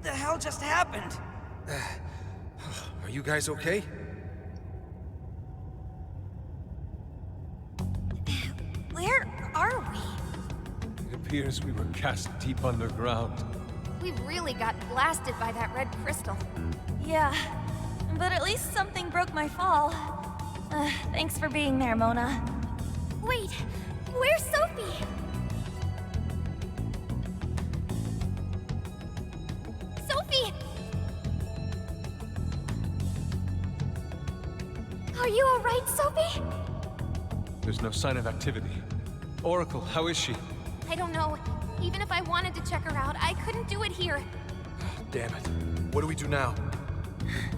The hell just happened? Are you guys okay? Where are we? It appears we were cast deep underground. We really got blasted by that red crystal. Yeah, but at least something broke my fall. Thanks for being there, Mona. Wait, where's Sophie? Sophie! Are you alright, Sophie? There's no sign of activity. Oracle, how is she? I don't know. Even if I wanted to check her out, I couldn't do it here. Damn it. What do we do now?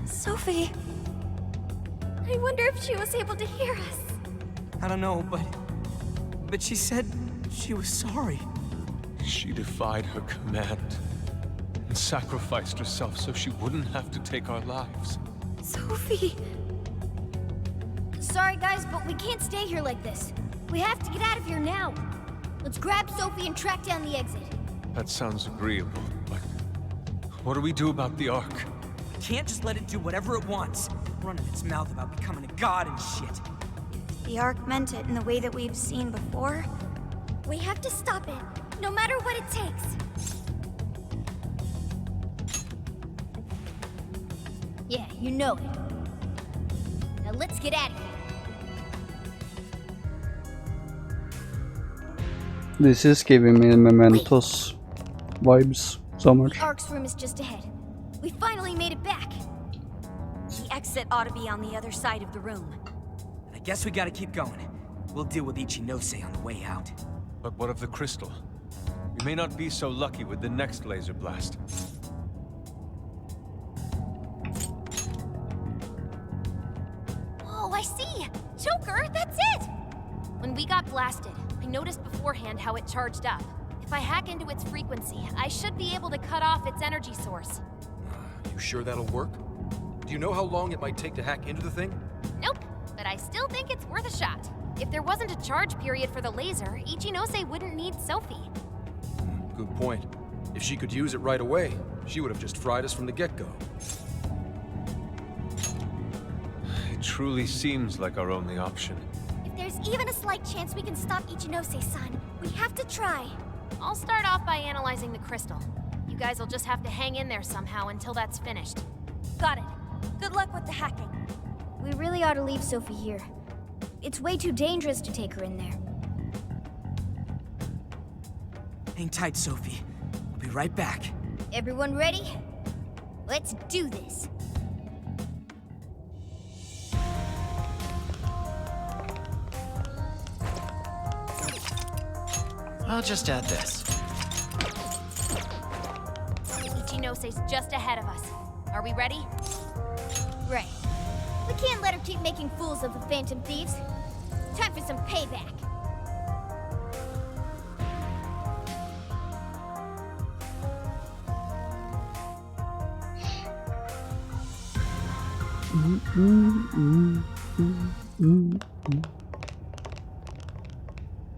Sophie. I wonder if she was able to hear us. I don't know, but she said she was sorry. She defied her command and sacrificed herself so she wouldn't have to take our lives. Sophie. Sorry, guys, but we can't stay here like this. We have to get out of here now. Let's grab Sophie and track down the exit. That sounds agreeable, but what do we do about the Ark? Can't just let it do whatever it wants. Running its mouth about becoming a god and shit. The Ark meant it in the way that we've seen before. We have to stop it, no matter what it takes. Yeah, you know it. Now let's get out of here. This is giving me Mementos vibes so much. Ark's room is just ahead. We finally made it back. The exit ought to be on the other side of the room. I guess we gotta keep going. We'll deal with Ichinose on the way out. But what of the crystal? We may not be so lucky with the next laser blast. Oh, I see! Joker, that's it! When we got blasted, I noticed beforehand how it charged up. If I hack into its frequency, I should be able to cut off its energy source. You sure that'll work? Do you know how long it might take to hack into the thing? Nope, but I still think it's worth a shot. If there wasn't a charge period for the laser, Ichinose wouldn't need Sophie. Good point. If she could use it right away, she would have just fried us from the get-go. It truly seems like our only option. If there's even a slight chance we can stop Ichinose-san, we have to try. I'll start off by analyzing the crystal. You guys will just have to hang in there somehow until that's finished. Got it. Good luck with the hacking. We really ought to leave Sophie here. It's way too dangerous to take her in there. Hang tight, Sophie. I'll be right back. Everyone ready? Let's do this. I'll just add this. Ichinose's just ahead of us. Are we ready? Right. We can't let her keep making fools of the Phantom Thieves. Time for some payback.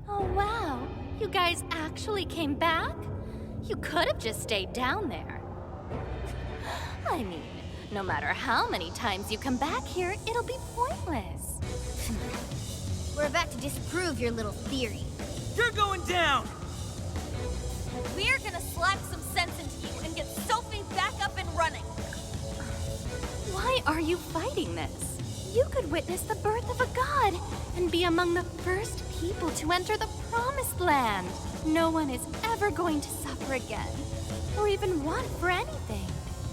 Oh wow, you guys actually came back? You could have just stayed down there. I mean, no matter how many times you come back here, it'll be pointless. We're about to disprove your little theory. You're going down! We're gonna slap some sense into you and get Sophie back up and running. Why are you fighting this? You could witness the birth of a god and be among the first people to enter the Promised Land. No one is ever going to suffer again, or even want for anything.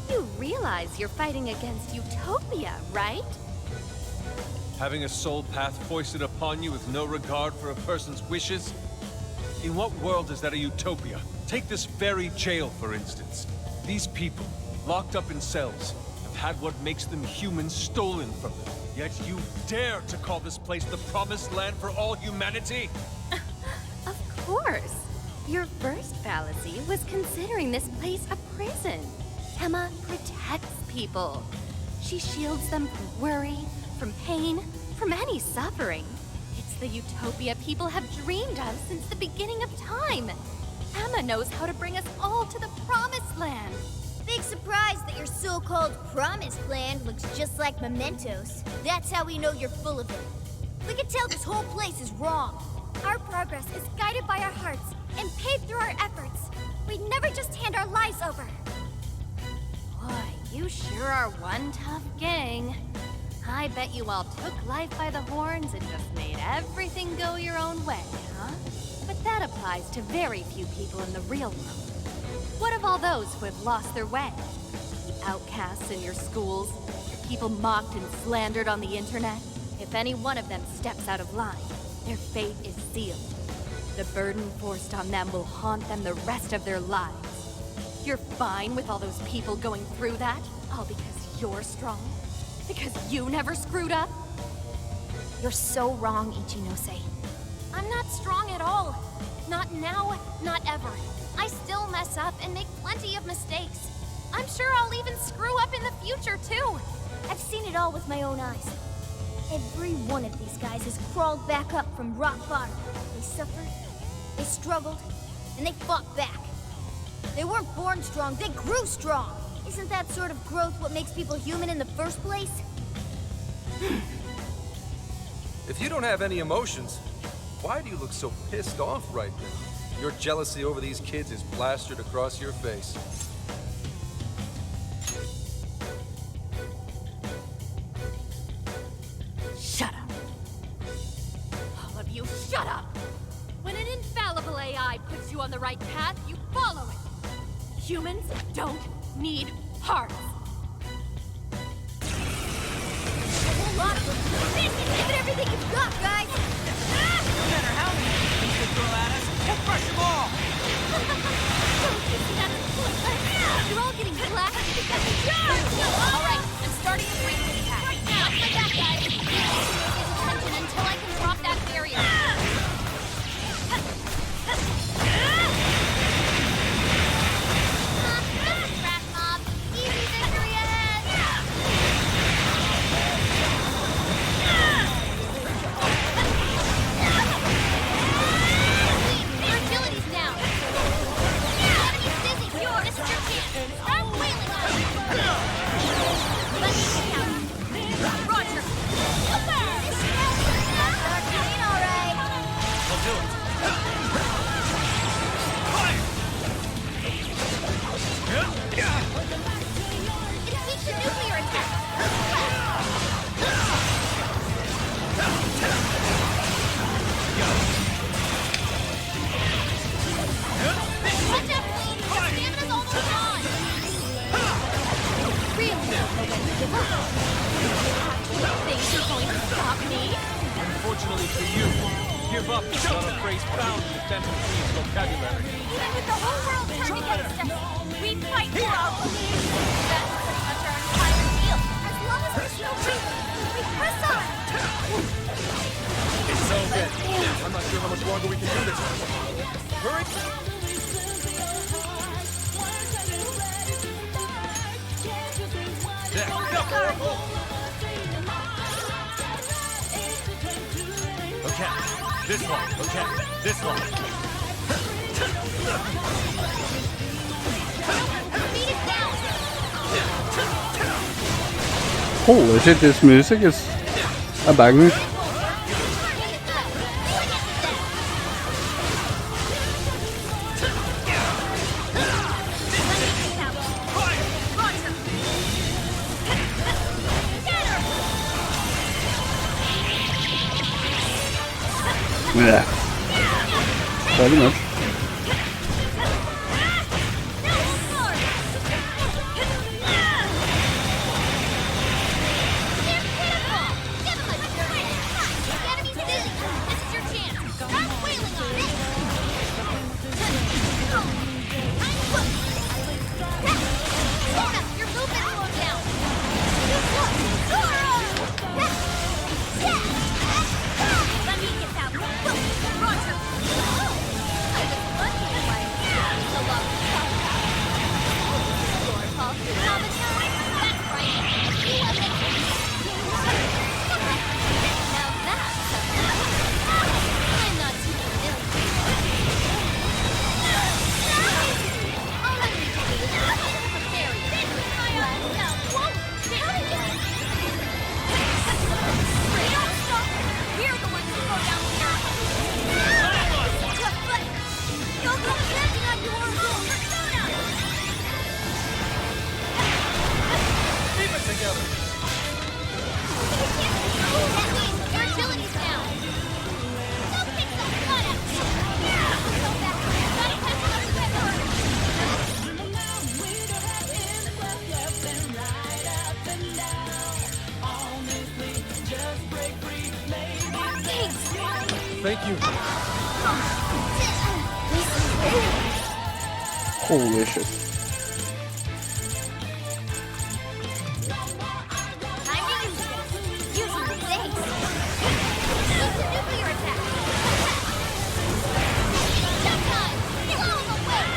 You realize you're fighting against utopia, right? Having a soul path foisted upon you with no regard for a person's wishes? In what world is that a utopia? Take this very jail, for instance. These people, locked up in cells, have had what makes them human stolen from them. Yet you dare to call this place the Promised Land for all humanity? Of course. Your first fallacy was considering this place a prison. Emma protects people. She shields them from worry, from pain, from any suffering. It's the utopia people have dreamed of since the beginning of time. Emma knows how to bring us all to the Promised Land. your so-called promised land looks just like mementos, that's how we know you're full of it. We can tell this whole place is wrong. Our progress is guided by our hearts and paved through our efforts. We'd never just hand our lives over. Boy, you sure are one tough gang. I bet you all took life by the horns and just made everything go your own way, huh? But that applies to very few people in the real world. What of all those who have lost their way? The outcasts in your schools, the people mocked and slandered on the internet? If any one of them steps out of line, their fate is sealed. The burden forced on them will haunt them the rest of their lives. You're fine with all those people going through that? All because you're strong? Because you never screwed up? You're so wrong, Ichinose. I'm not strong at all. Not now, not ever. I still mess up and make plenty of mistakes. I'm sure I'll even screw up in the future, too. I've seen it all with my own eyes. Every one of these guys has crawled back up from rock bottom. They suffered, they struggled, and they fought back. They weren't born strong, they grew strong. Isn't that sort of growth what makes people human in the first place? If you don't have any emotions, why do you look so pissed off right now? Your jealousy over these kids is plastered across your face. Shut up. All of you, shut up! When an infallible AI puts you on the right path, you follow it. Humans don't need hearts. A whole lot of them. Give it everything you've got, guys! No matter how many things they throw at us, we'll crush them all! You're all getting blasted because of yours! Alright, I'm starting a frequency pack. Watch my back, guys. Keep Ichinose's attention until I can drop that barrier. Rat mob. Easy victory ahead! Your agility's down. Enemy's busy. This is your chance. Start wailing on him. Let me get out. Roger. This starts clean, all right. I'll do it. It keeps the nuclear attack. Watch out, Queen. Your stamina's almost gone. Really don't know when to give up. You think you're going to stop me? Unfortunately for you, give up is not a phrase found in the Phantom Queen's vocabulary. Even with the whole world turned against us, we fight for our beliefs. That's pretty much our entire deal. As long as we're still breathing, we press on. It's so dead. I'm not sure how much longer we can do this. Hurry! There, go! Okay, this one, okay, this one. Beat it down. Holy shit, this music is a banger. Yeah. Pretty much. Thank you. Holy shit. Time to use this. Using the base. Use the nuclear attack. Showtime! Blow him away!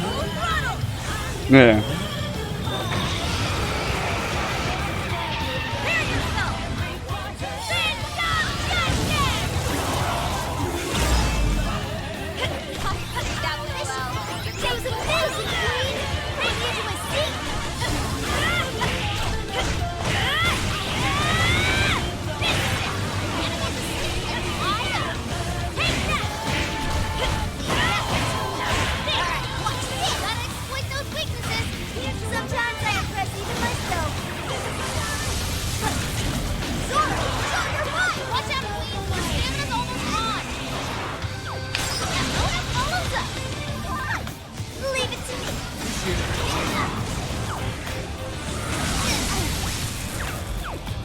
Full throttle! Yeah. Prepare yourself! Stand down, Justice! That was well. That was amazing, Queen! Bring me to a seat! Take that! Watch this! Gotta exploit those weaknesses! Sometimes I impress even myself. Sora! Sora, you're fine! Watch out, Queen! Your stamina's almost gone! Now, Lona follows up! Come on! Leave it to me!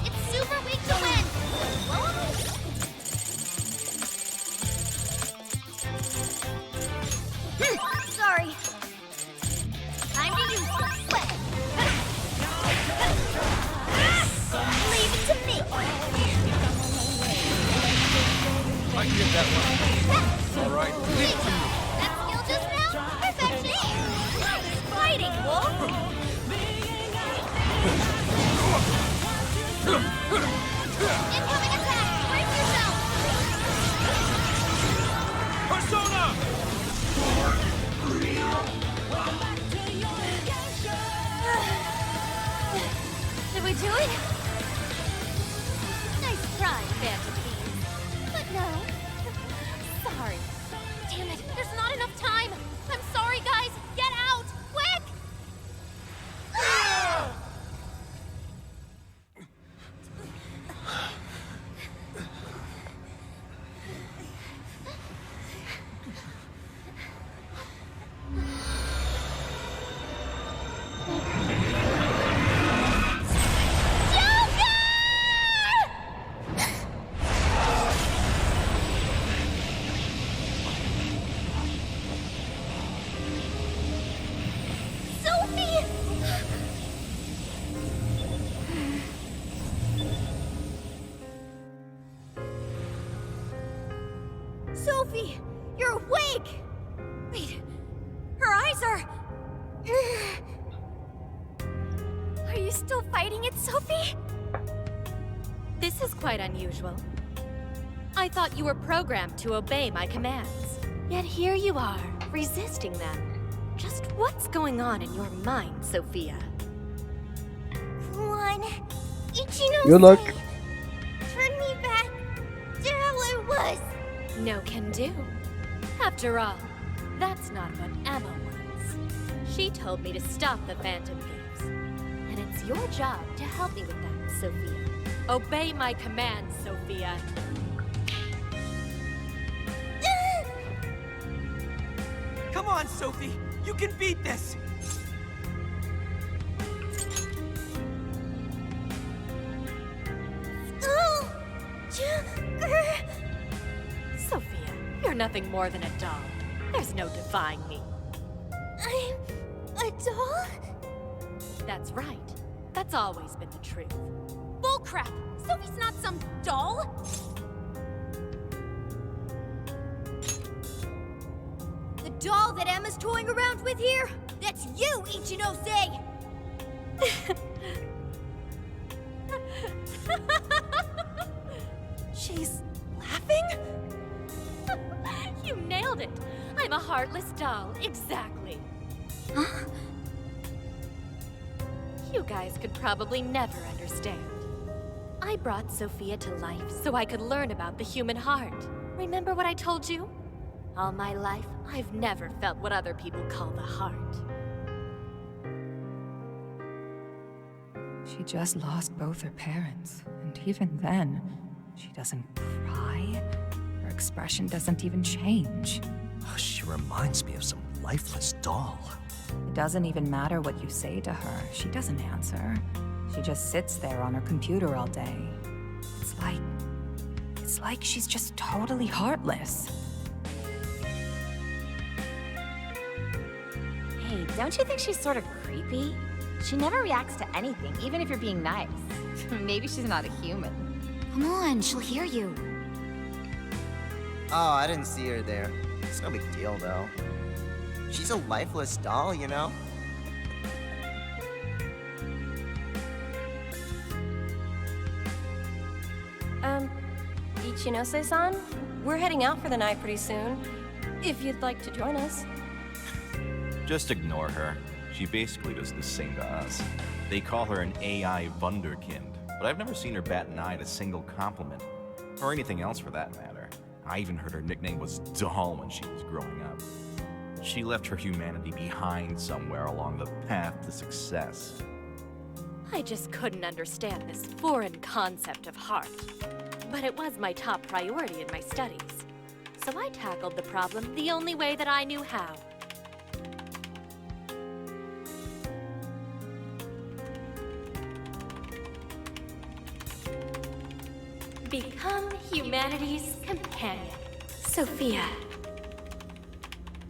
It's super weak to win! Blow him away. Sorry. Time to use this. Leave it to me. I can get that one. All right. That skill just now? Perfection. Nice fighting, Wolf. Incoming attack. Brace yourself. Persona! Did we do it? Nice try, Phantom Thieves. But no. Sorry. Damn it, there's not enough time. I'm sorry, guys. Get out, quick! Sophie! Sophie, you're awake! Wait, her eyes are... Are you still fighting it, Sophie? This is quite unusual. I thought you were programmed to obey my commands. Yet here you are, resisting them. Just what's going on in your mind, Sophia? One, Ichino. Good luck. Turn me back to how I was. No can do. After all, that's not what Emma wants. She told me to stop the Phantom Thieves. And it's your job to help me with that, Sophia. Obey my commands, Sophia. Come on, Sophie! You can beat this! Sophia, you're nothing more than a doll. There's no defying me. I'm a doll? That's right. That's always been the truth. Bullcrap! Sophie's not some doll! The doll that Emma's toying around with here? That's you, Ichinose! She's laughing? You nailed it. I'm a heartless doll, exactly. Huh? You guys could probably never understand. I brought Sophia to life so I could learn about the human heart. Remember what I told you? All my life, I've never felt what other people call the heart. She just lost both her parents, and even then, she doesn't cry. Her expression doesn't even change. Oh, she reminds me of some lifeless doll. It doesn't even matter what you say to her. She doesn't answer. She just sits there on her computer all day. It's like It's like she's just totally heartless. Hey, don't you think she's sort of creepy? She never reacts to anything, even if you're being nice. Maybe she's not a human. Come on, she'll hear you. Oh, I didn't see her there. It's no big deal, though. She's a lifeless doll, you know? Ichinose-san, we're heading out for the night pretty soon. If you'd like to join us. Just ignore her. She basically does the same to us. They call her an AI Wunderkind, but I've never seen her bat an eye at a single compliment. Or anything else for that matter. I even heard her nickname was Doll when she was growing up. She left her humanity behind somewhere along the path to success. I just couldn't understand this foreign concept of heart. But it was my top priority in my studies. So I tackled the problem the only way that I knew how. Become humanity's companion. Sophia.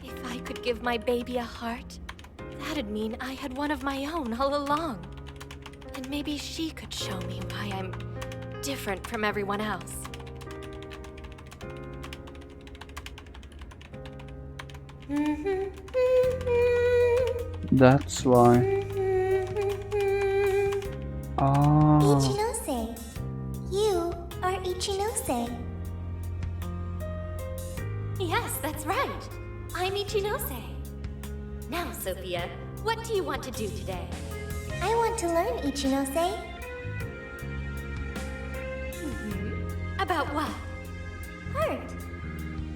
If I could give my baby a heart, that'd mean I had one of my own all along. And maybe she could show me why I'm different from everyone else. That's why. Ah. Ichinose. You are Ichinose. Yes, that's right. I'm Ichinose. Now, Sophia, what do you want to do today? I want to learn, Ichinose. About what? Heart.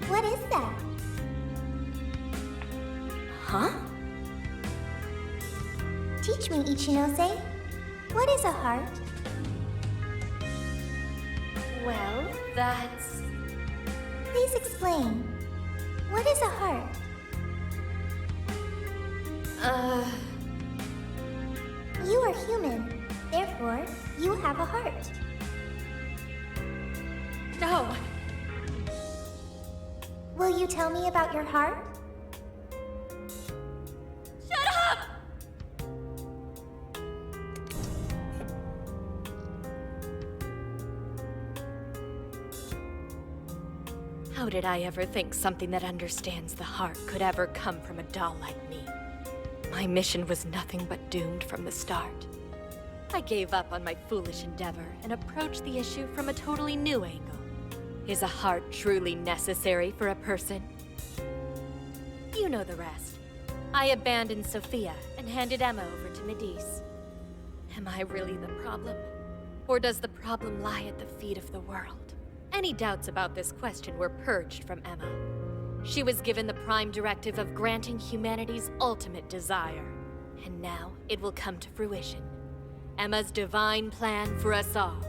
What is that? Huh? Teach me, Ichinose. What is a heart? Well, that's... Please explain. What is a heart? You are human. Therefore, you have a heart. No. Will you tell me about your heart? Shut up! How did I ever think something that understands the heart could ever come from a doll like me? My mission was nothing but doomed from the start. I gave up on my foolish endeavor and approached the issue from a totally new angle. Is a heart truly necessary for a person? You know the rest. I abandoned Sophia and handed Emma over to Medice. Am I really the problem? Or does the problem lie at the feet of the world? Any doubts about this question were purged from Emma. She was given the prime directive of granting humanity's ultimate desire. And now it will come to fruition. Emma's divine plan for us all.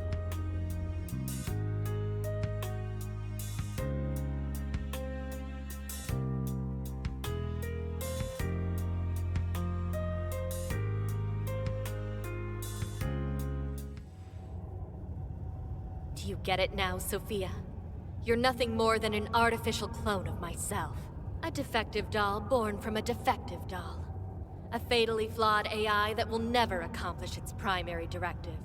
Do you get it now, Sophia? You're nothing more than an artificial clone of myself. A defective doll born from a defective doll. A fatally flawed AI that will never accomplish its primary directive.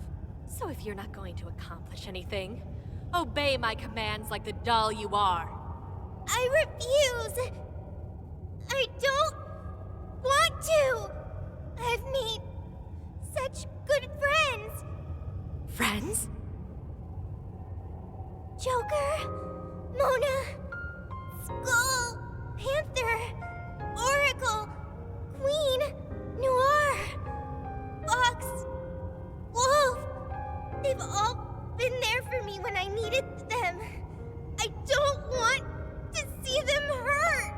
So if you're not going to accomplish anything, obey my commands like the doll you are. I refuse! I don't want to! I've made such good friends! Friends? Joker, Mona, Skull, Panther, Oracle, Queen, Noir, Fox, Wolf. They've all been there for me when I needed them. I don't want to see them hurt.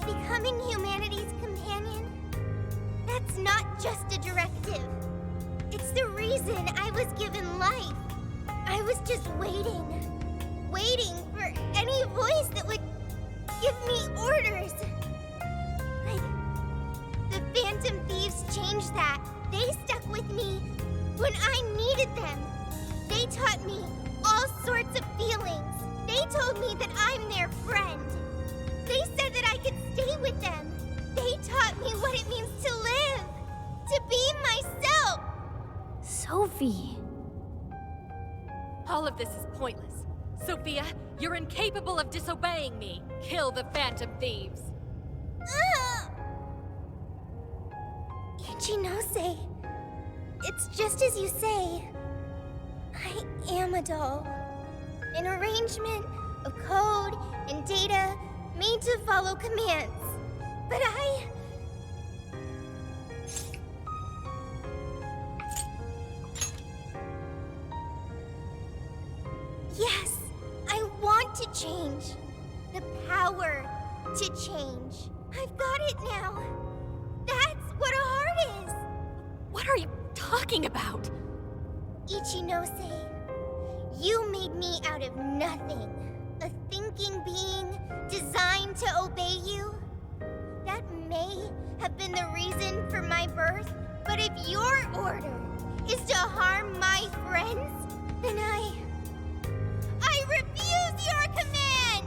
Becoming humanity's companion, that's not just a directive. It's the reason I was given life. I was just waiting for any voice that would give me orders. But the Phantom Thieves changed that. They stuck with me when I needed them. They taught me all sorts of feelings. They told me that I'm their friend. They said that I could stay with them. They taught me what it means to live, to be myself. Sophie. All of this is pointless. Sophia, you're incapable of disobeying me. Kill the Phantom Thieves. Ichinose, it's just as you say. I am a doll. An arrangement of code and data made to follow commands. But Yes, I want to change. The power to change. I've got it now. That's what a heart is. What are you talking about? Ichinose, you made me out of nothing. A thinking being designed to obey you. That may have been the reason for my birth, but if your order is to harm my friends, then I refuse your command!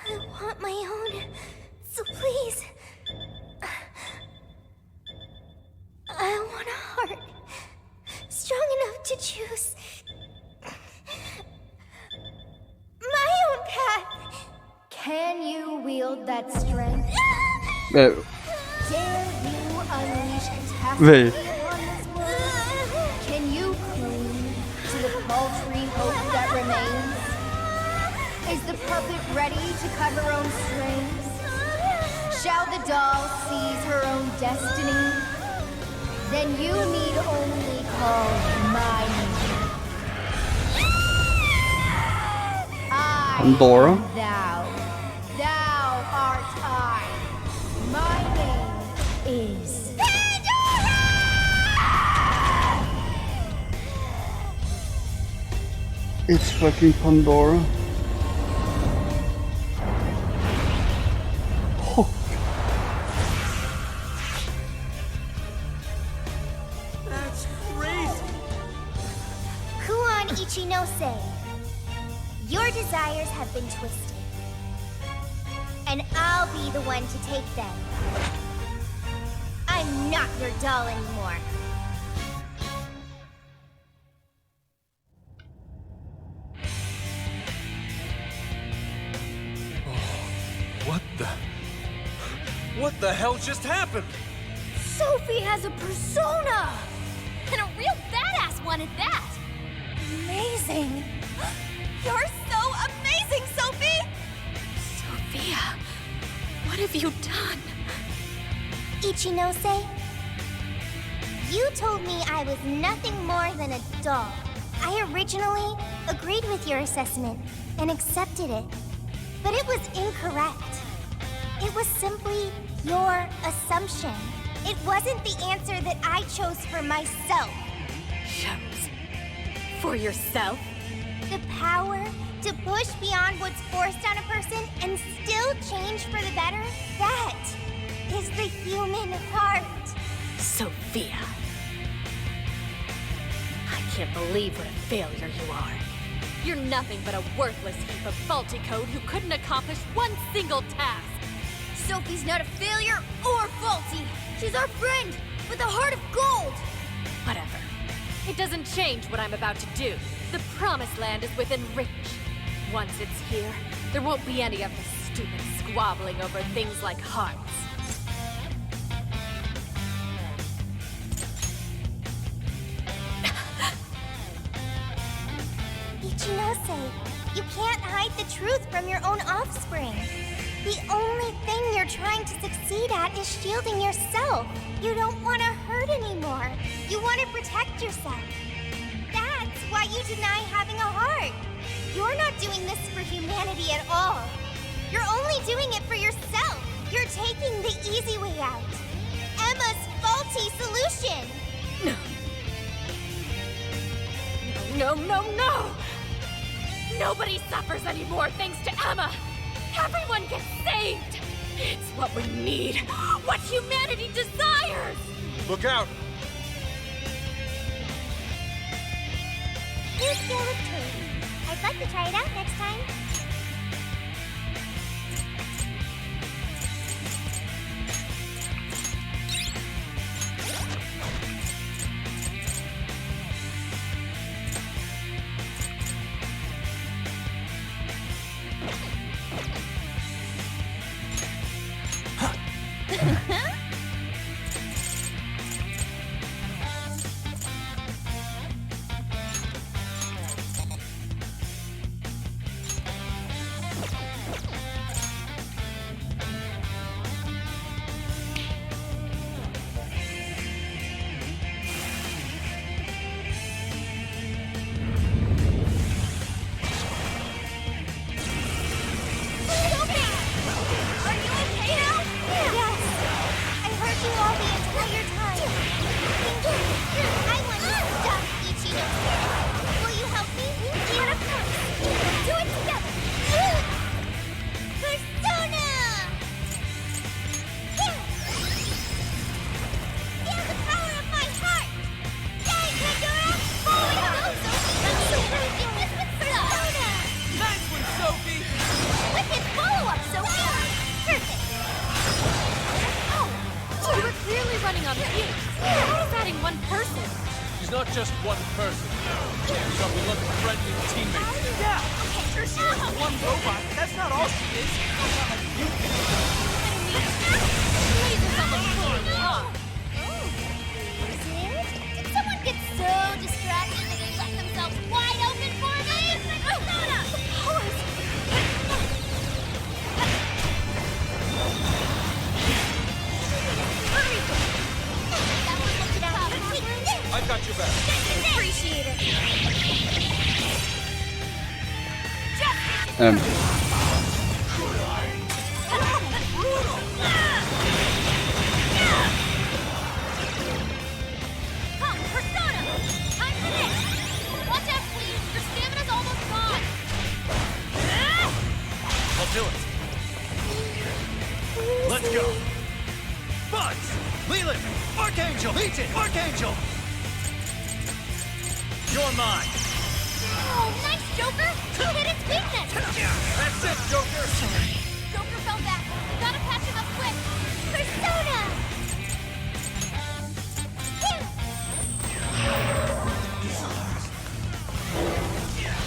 I want my own, so please. I want a heart strong enough to choose my own path. Can you wield that strength? Ve Dare you unleash catastrophe Ve upon this world? Can you cling to the paltry hope that remains? Is the puppet ready to cut her own strings? Shall the doll seize her own destiny? Then you need only call my name. I Pandora. am thou. Thou art I. My name is It's fucking Pandora. Oh. That's crazy! Kuon Ichinose, your desires have been twisted. And I'll be the one to take them. I'm not your doll anymore. What the hell just happened? Sophie has a persona! And a real badass one at that! Amazing! You're so amazing, Sophie! Sophia, what have you done? Ichinose, you told me I was nothing more than a doll. I originally agreed with your assessment and accepted it. But it was incorrect. It was simply your assumption. It wasn't the answer that I chose for myself. Chose? For yourself? The power to push beyond what's forced on a person and still change for the better, that is the human heart. Sophia. I can't believe what a failure you are. You're nothing but a worthless heap of faulty code who couldn't accomplish one single task. Sophie's not a failure or faulty. She's our friend with a heart of gold. Whatever. It doesn't change what I'm about to do. The Promised Land is within reach. Once it's here, there won't be any of this stupid squabbling over things like hearts. Ichinose, you can't hide the truth from your own offspring. The only thing you're trying to succeed at is shielding yourself. You don't want to hurt anymore. You want to protect yourself. That's why you deny having a heart. You're not doing this for humanity at all. You're only doing it for yourself. You're taking the easy way out. Emma's faulty solution. No. Nobody suffers anymore thanks to Emma. Everyone gets saved! It's what we need! What humanity desires! Look out! New skill of touring. I'd like to try it out next time. not just one person. She's our beloved friend and teammate. Yeah, sure she isn't one robot, but that's not all she is. Not like you can. Did someone get so distracted that they left themselves wide open for me? Persona! I got your back. Appreciate it. Come, Persona! Time for this! Watch out, please! Your stamina's almost gone! I'll do it. Let's go. Buzz! Leland! Archangel! Eat it! Archangel! You're mine! Oh, nice, Joker! You hit its weakness! That's it, Joker! Joker fell back. We gotta catch him up quick! Persona!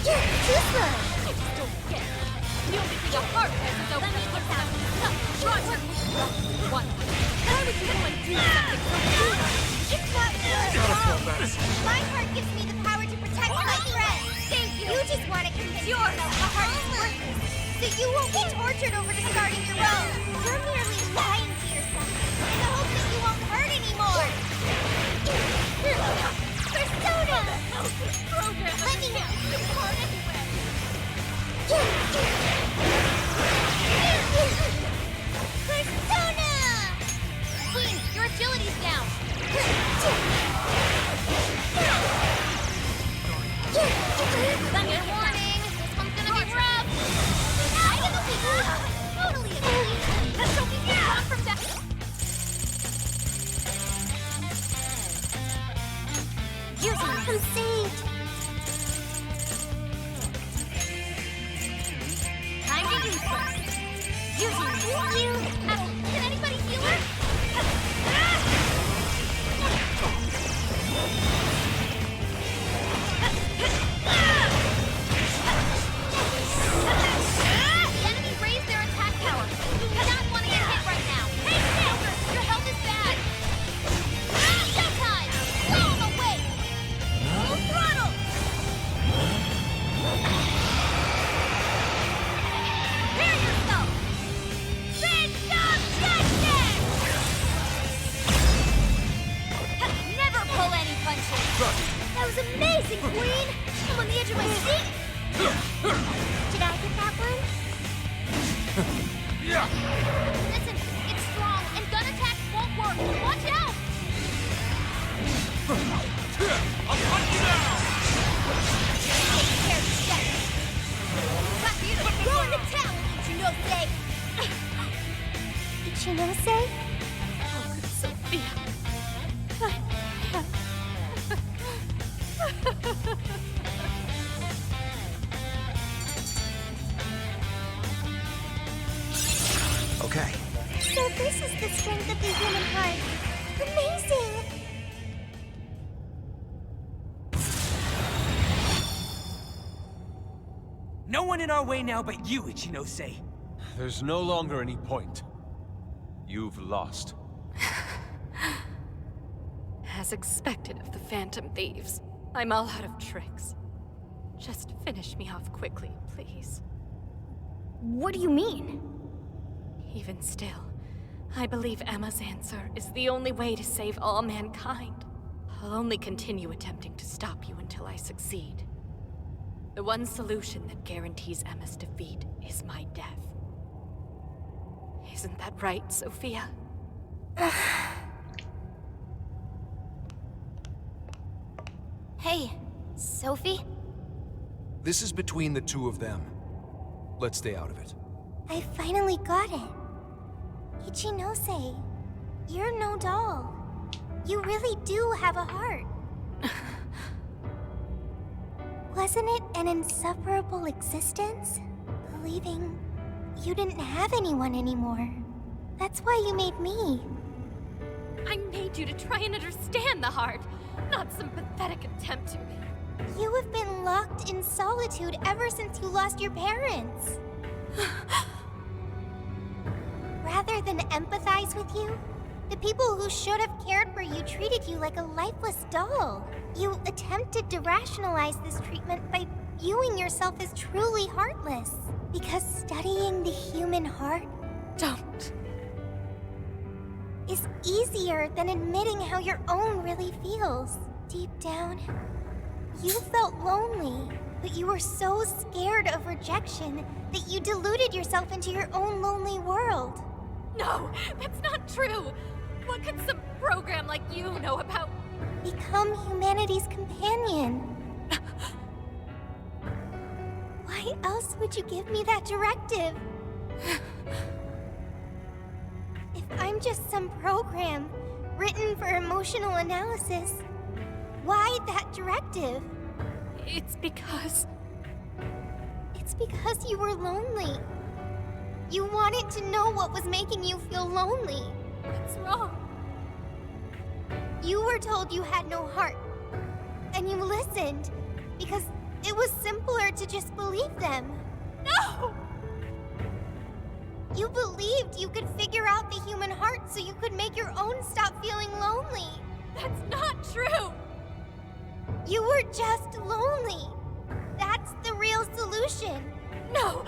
Too slow! I just don't get it. The only thing a heart has is a weakness out. Roger! What? Why would you go and do something so stupid? It's not good! My heart gives me the power to protect my friends! Thank you! You just want to convince yourself the heart is worthless, so you won't get tortured over discarding your own. You're merely lying to yourself, in the hope that you won't hurt anymore! Persona! Program! Let me know! It's hard anyway! Persona! Queen, your agility's down! Thunder warning! This one's gonna be rough! I am a weak. Totally agree. Let's go be down from that! I'm saved. Time to use this! Thank you. Can anybody heal her? The enemy raised their attack power. You do not want to get hit right now. Hey, Joker, your health is bad. Showtime! Blow him away! Full throttle! Prepare yourself! Phantom Justice! Never pull any punches! That was amazing, Queen. I'm on the edge of my seat. Did I get that one? Listen, it's strong, and gun attacks won't work. Watch out! I'll hunt you down! Take care of yourself. You're in the town, you know, say. Ichinose? How could Sophia? Okay. So this is the strength of the human heart. Amazing! No one in our way now but you, Ichinose. There's no longer any point. You've lost. As expected of the Phantom Thieves, I'm all out of tricks. Just finish me off quickly, please. What do you mean? Even still, I believe Emma's answer is the only way to save all mankind. I'll only continue attempting to stop you until I succeed. The one solution that guarantees Emma's defeat is my death. Isn't that right, Sophia? Hey, Sophie? This is between the two of them. Let's stay out of it. I finally got it. Ichinose, you're no doll. You really do have a heart. Wasn't it an insufferable existence? Believing you didn't have anyone anymore. That's why you made me. I made you to try and understand the heart, not some pathetic attempt to... You have been locked in solitude ever since you lost your parents. Rather than empathize with you, the people who should have cared for you treated you like a lifeless doll. You attempted to rationalize this treatment by viewing yourself as truly heartless. Because studying the human heart... Don't. ...is easier than admitting how your own really feels. Deep down, you felt lonely, but you were so scared of rejection that you deluded yourself into your own lonely world. No, that's not true! What could some program like you know about... Become humanity's companion. Why else would you give me that directive? If I'm just some program written for emotional analysis, why that directive? It's because you were lonely. You wanted to know what was making you feel lonely. What's wrong? You were told you had no heart, and you listened because it was simpler to just believe them. No! You believed you could figure out the human heart so you could make your own stop feeling lonely. That's not true! You were just lonely. That's the real solution. No,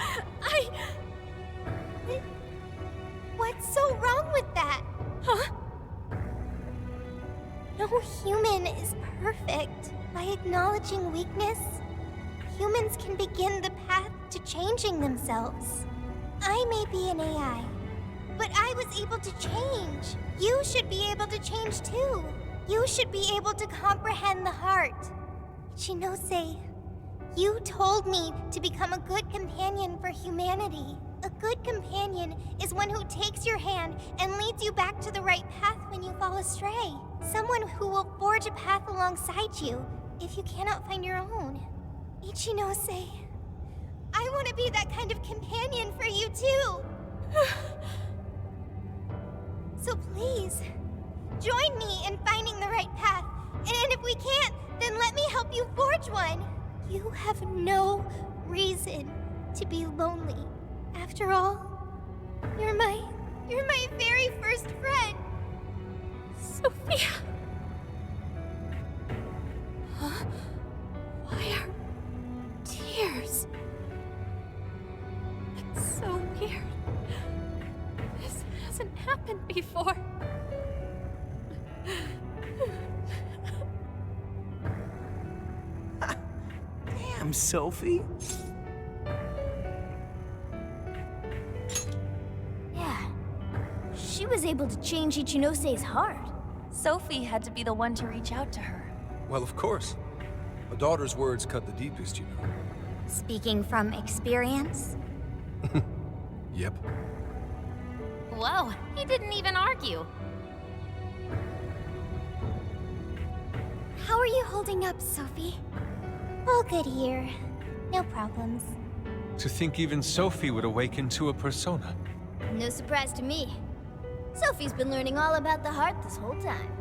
What's so wrong with that? Huh? No human is perfect. By acknowledging weakness, humans can begin the path to changing themselves. I may be an AI, but I was able to change. You should be able to change too. You should be able to comprehend the heart. Ichinose, you told me to become a good companion for humanity. A good companion is one who takes your hand and leads you back to the right path when you fall astray. Someone who will forge a path alongside you if you cannot find your own. Ichinose, I want to be that kind of companion for you too. So please, join me in finding the right path. And if we can't, then let me help you forge one. You have no reason to be lonely. After all, you're my very first friend. Sophia! Huh? Why are tears? It's so weird. This hasn't happened before. Damn, Sophie. Yeah, she was able to change Ichinose's heart. Sophie had to be the one to reach out to her. Well, of course. A daughter's words cut the deepest, you know. Speaking from experience? Yep. Whoa, he didn't even argue. How are you holding up, Sophie? All good here. No problems. To think even Sophie would awaken to a persona. No surprise to me. Sophie's been learning all about the heart this whole time.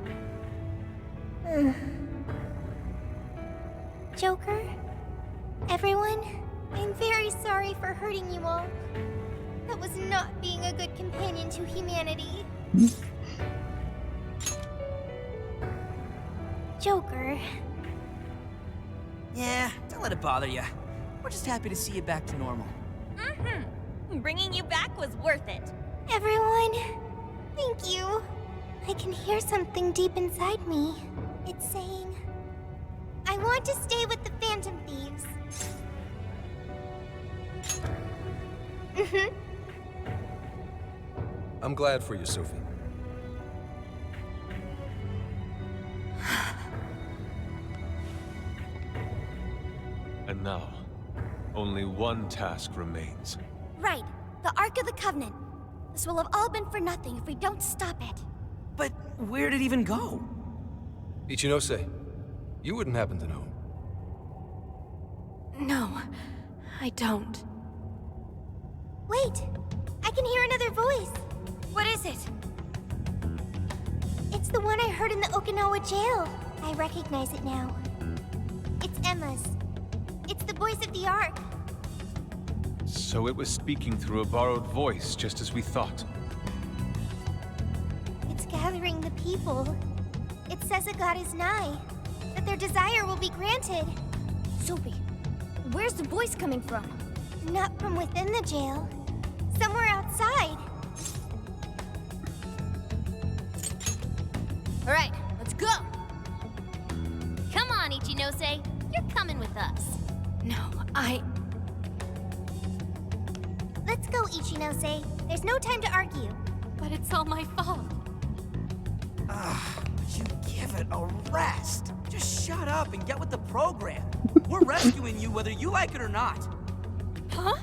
Joker? Everyone? I'm very sorry for hurting you all. That was not being a good companion to humanity. Joker. Yeah, don't let it bother you. We're just happy to see you back to normal. Mm-hmm. Bringing you back was worth it. Everyone, thank you. I can hear something deep inside me. It's saying, I want to stay with the Phantom Thieves. I'm glad for you, Sophie. And now, only one task remains. Right, the Ark of the Covenant. This will have all been for nothing if we don't stop it. But where'd it even go? Ichinose, you wouldn't happen to know. No, I don't. Wait, I can hear another voice. What is it? It's the one I heard in the Okinawa jail. I recognize it now. It's Emma's. It's the voice of the Ark. So it was speaking through a borrowed voice, just as we thought. It's gathering the people. It says a god is nigh, that their desire will be granted. Sophie, where's the voice coming from? Not from within the jail. Somewhere outside. All right, let's go. Come on, Ichinose. You're coming with us. No, Let's go, Ichinose. There's no time to argue. But it's all my fault. Would you give it a rest? Just shut up and get with the program. We're rescuing you whether you like it or not. Huh?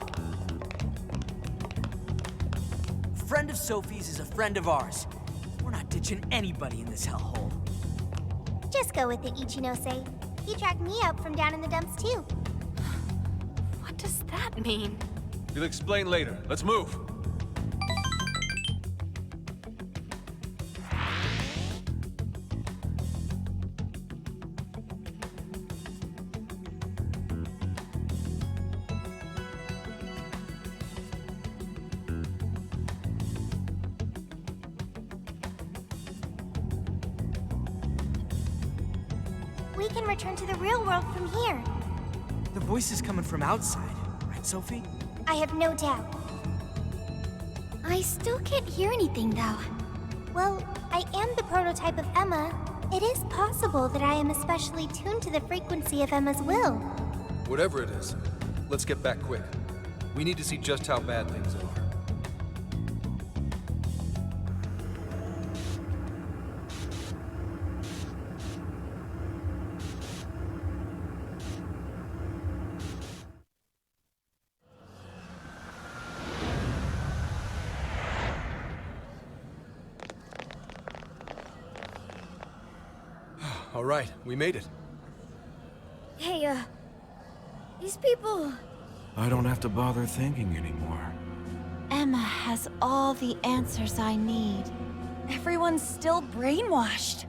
A friend of Sophie's is a friend of ours. We're not ditching anybody in this hellhole. Just go with it, Ichinose. He tracked me up from down in the dumps, too. What does that mean? We'll explain later. Let's move. We can return to the real world from here. The voice is coming from outside, right, Sophie? I have no doubt. I still can't hear anything, though. Well, I am the prototype of Emma. It is possible that I am especially tuned to the frequency of Emma's will. Whatever it is, let's get back quick. We need to see just how bad things are. All right, we made it. Hey, these people... I don't have to bother thinking anymore. Emma has all the answers I need. Everyone's still brainwashed.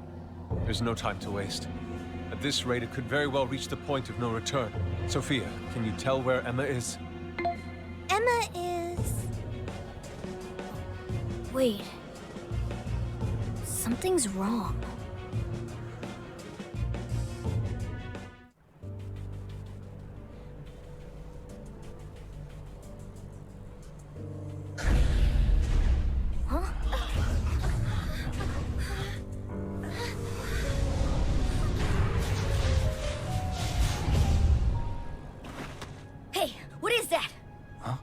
There's no time to waste. At this rate, it could very well reach the point of no return. Sophia, can you tell where Emma is? Emma is... Wait. Something's wrong. Hey, what is that? Huh?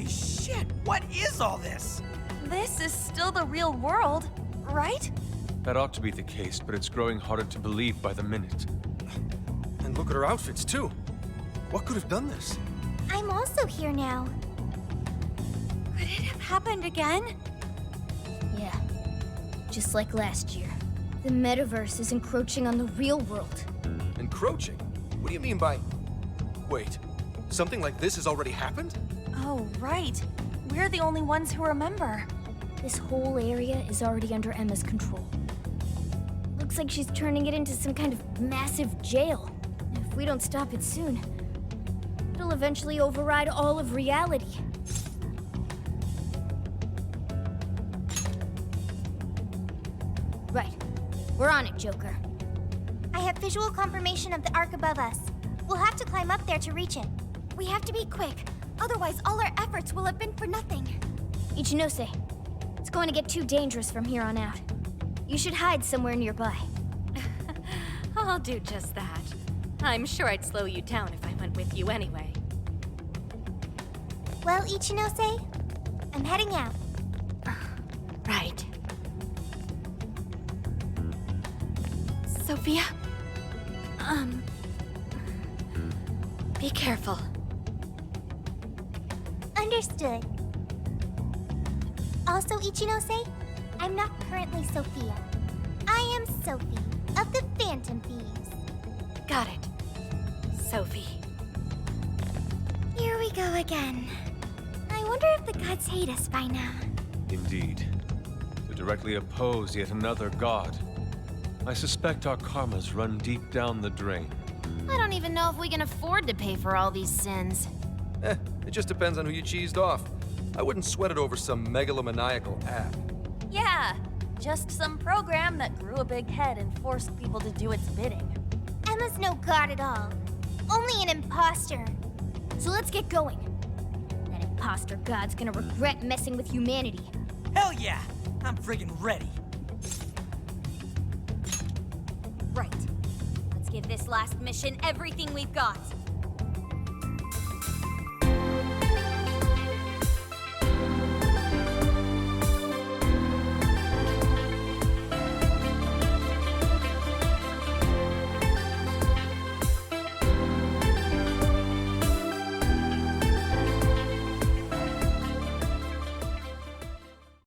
Holy shit, what is all this? This is still the real world, right? That ought to be the case, but it's growing harder to believe by the minute. And look at her outfits, too. What could have done this? I'm also here now. Could it have happened again? Yeah, just like last year. The metaverse is encroaching on the real world. Encroaching? What do you mean by... Wait, something like this has already happened? Oh, right. We're the only ones who remember. This whole area is already under Emma's control. Looks like she's turning it into some kind of massive jail. If we don't stop it soon, it'll eventually override all of reality. Right. We're on it, Joker. I have visual confirmation of the arc above us. We'll have to climb up there to reach it. We have to be quick, otherwise all our efforts will have been for nothing. Ichinose, it's going to get too dangerous from here on out. You should hide somewhere nearby. I'll do just that. I'm sure I'd slow you down if I went with you anyway. Well, Ichinose, I'm heading out. Right. Sophia? Be careful. Understood. Also, Ichinose, I'm not currently Sophia. I am Sophie of the Phantom Thieves. Got it. Sophie. Here we go again. I wonder if the gods hate us by now. Indeed. To directly oppose yet another god. I suspect our karmas run deep down the drain. I don't even know if we can afford to pay for all these sins. It just depends on who you cheesed off. I wouldn't sweat it over some megalomaniacal app. Yeah, just some program that grew a big head and forced people to do its bidding. Emma's no god at all. Only an imposter. So let's get going. That imposter god's gonna regret messing with humanity. Hell yeah! I'm friggin' ready. Right. Let's give this last mission everything we've got.